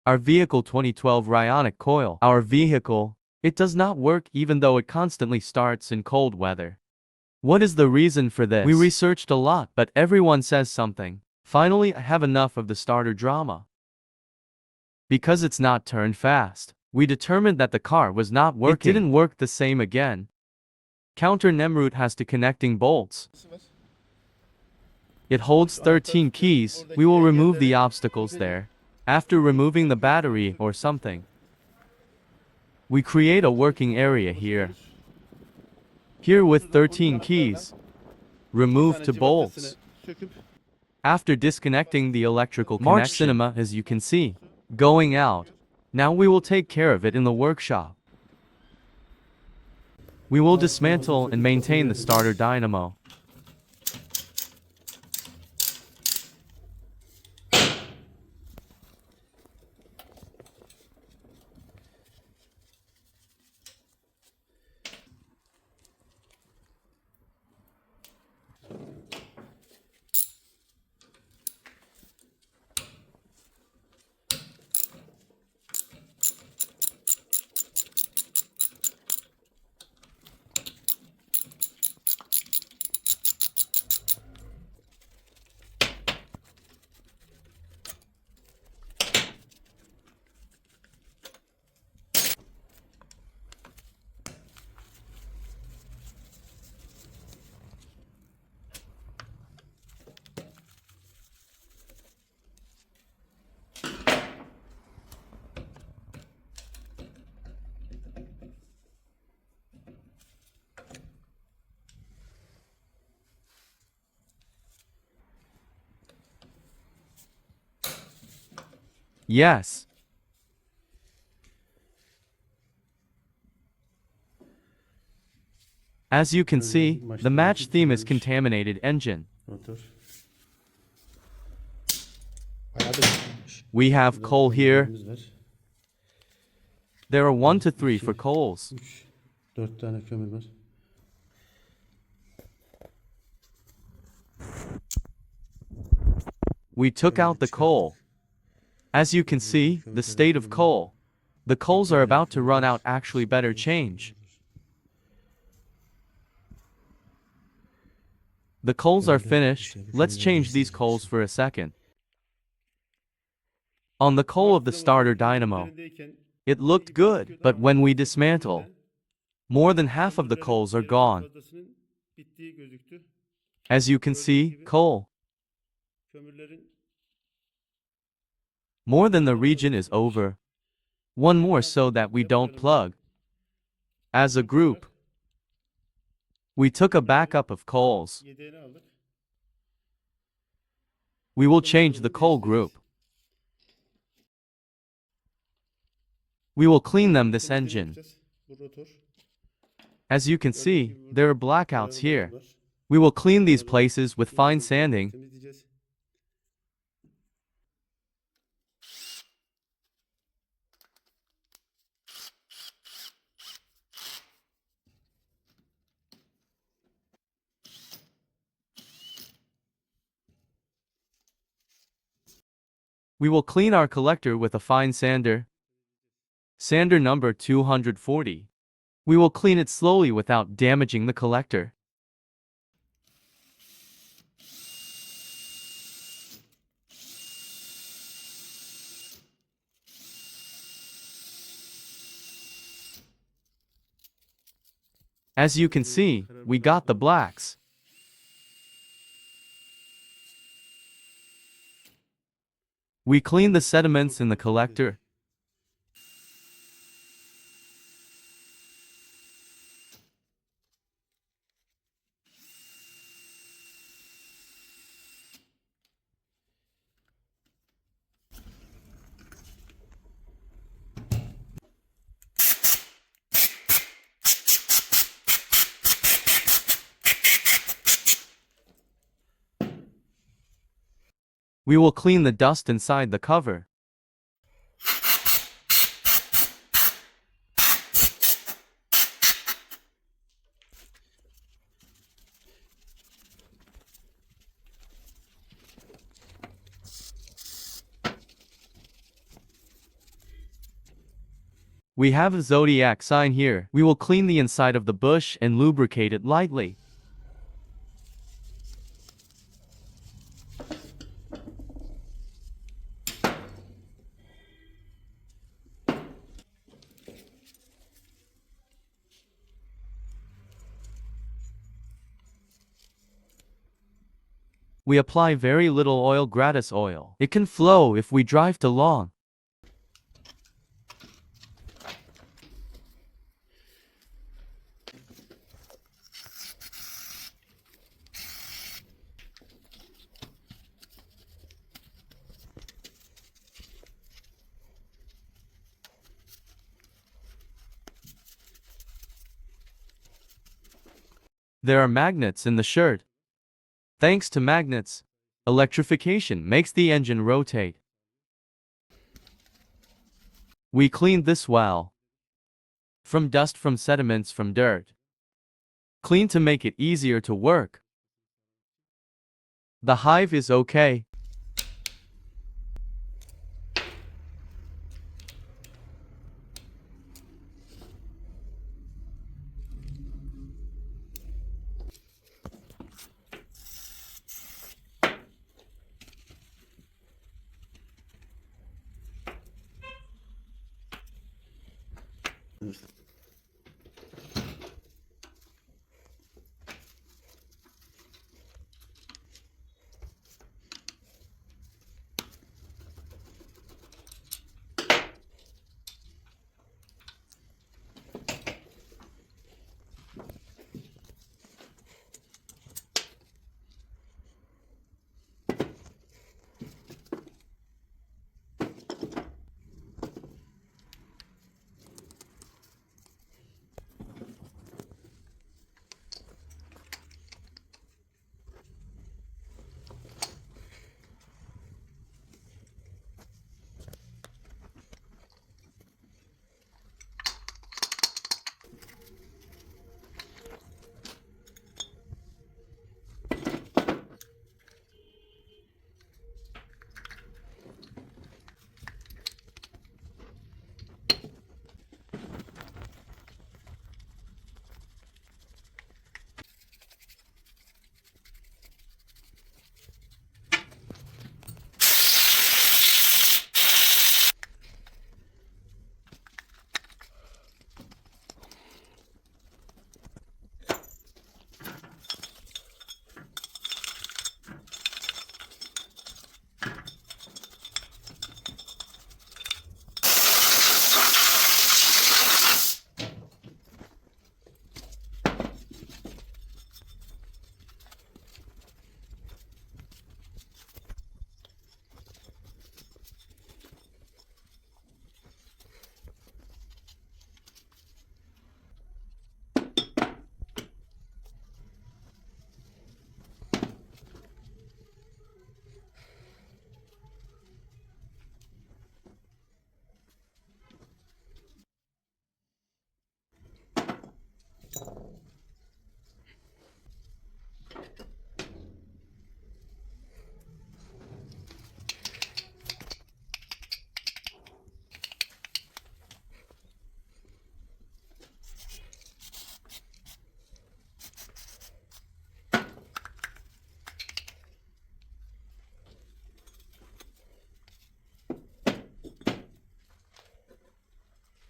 Our vehicle 2012 Ryonic coil. Our vehicle, it does not work even though it constantly starts in cold weather. What is the reason for this? We researched a lot, but everyone says something. Finally, I have enough of the starter drama. Because it's not turned fast, we determined that the car was not working. It didn't work the same again. Counter Nemrut has two connecting bolts. It holds 13 keys. We will remove the obstacles there. After removing the battery or something, we create a working area here. Here with 13 keys. Remove two bolts. After disconnecting the electrical connection, March Cinema, as you can see, going out. Now we will take care of it in the workshop. We will dismantle and maintain the starter dynamo. Yes. As you can see, the match theme is contaminated engine. We have coal here. There are 1 to 3 for coals. We took out the coal. As you can see, the state of coal. The coals are about to run out. Actually better change. The coals are finished. Let's change these coals for a second. On the coal of the starter dynamo, it looked good, but when we dismantle, more than half of the coals are gone. As you can see, coal. More than the region is over. One more so that we don't plug. As a group, we took a backup of coals. We will change the coal group. We will clean them this engine. As you can see, there are blackouts here. We will clean these places with fine sanding. We will clean our collector with a fine sander. Sander number 240. We will clean it slowly without damaging the collector. As you can see, we got the blacks. We clean the sediments in the collector. We will clean the dust inside the cover. We have a zodiac sign here. We will clean the inside of the bush and lubricate it lightly. We apply very little oil, gratis oil. It can flow if we drive too long. There are magnets in the shirt. Thanks to magnets, electrification makes the engine rotate. We cleaned this well. From dust, from sediments, from dirt. Clean to make it easier to work. The hive is okay.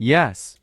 Yes.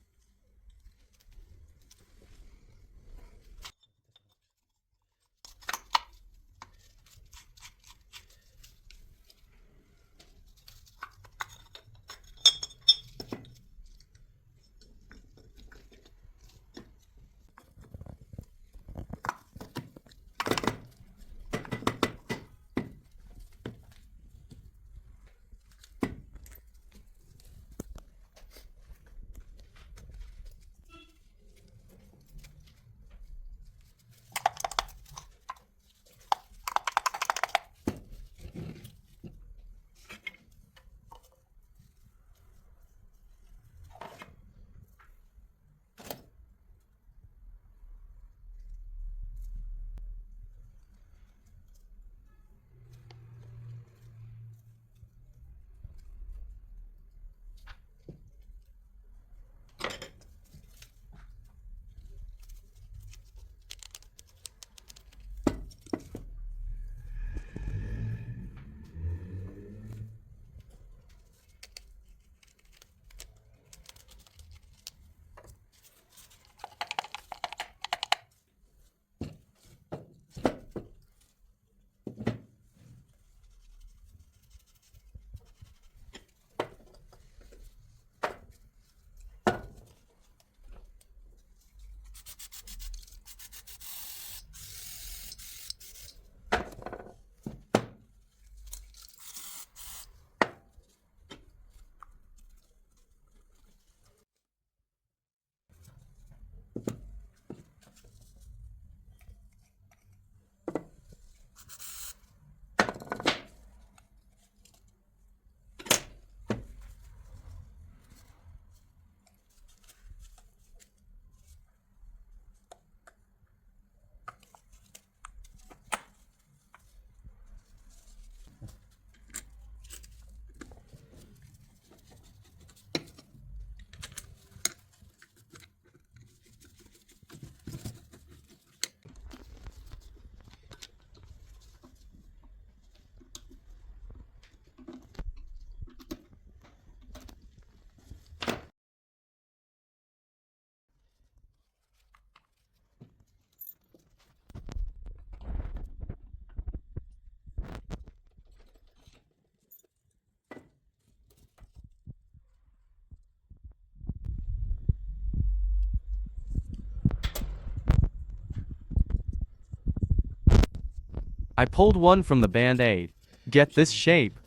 I pulled one from the band-aid. Get this shape.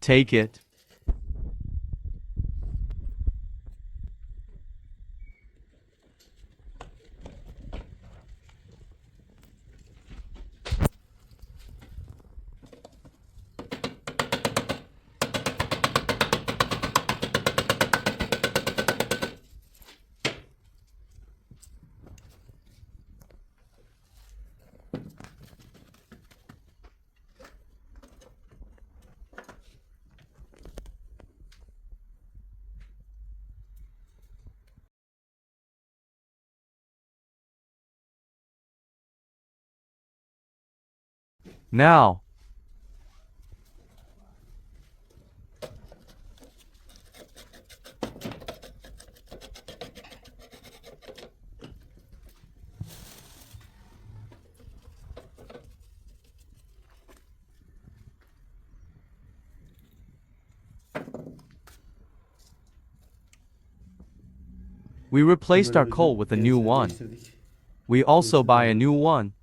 Take it. Now, we replaced our coal with a new one. We also buy a new one.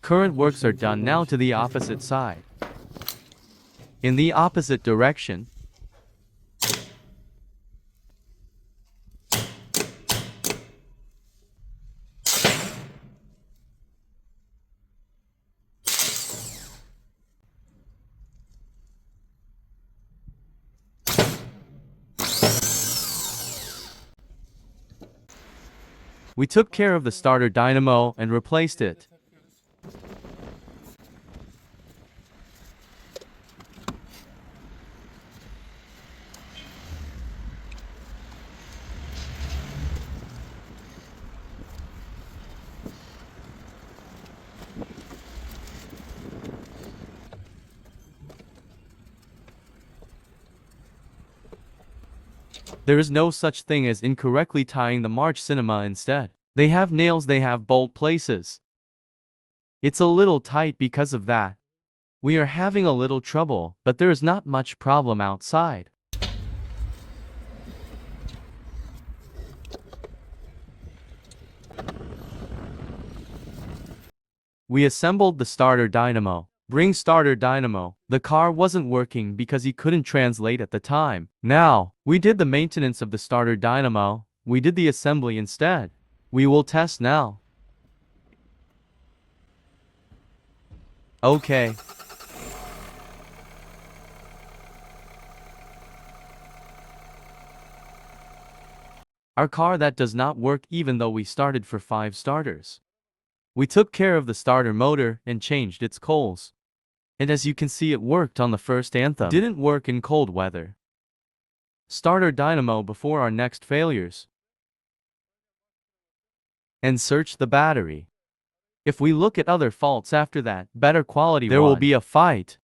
Current works are done now to the opposite side. In the opposite direction. We took care of the starter dynamo and replaced it. There is no such thing as incorrectly tying the March Cinema instead. They have nails, they have bolt places. It's a little tight because of that. We are having a little trouble, but there is not much problem outside. We assembled the starter dynamo. Bring starter dynamo. The car wasn't working because he couldn't translate at the time. Now, we did the maintenance of the starter dynamo. We did the assembly instead. We will test now. Okay. Our car that does not work even though we started for 5 starters. We took care of the starter motor and changed its coals. And as you can see, it worked on the first anthem. Didn't work in cold weather. Starter dynamo before our next failures. And search the battery. If we look at other faults after that, better quality, there will be a fight.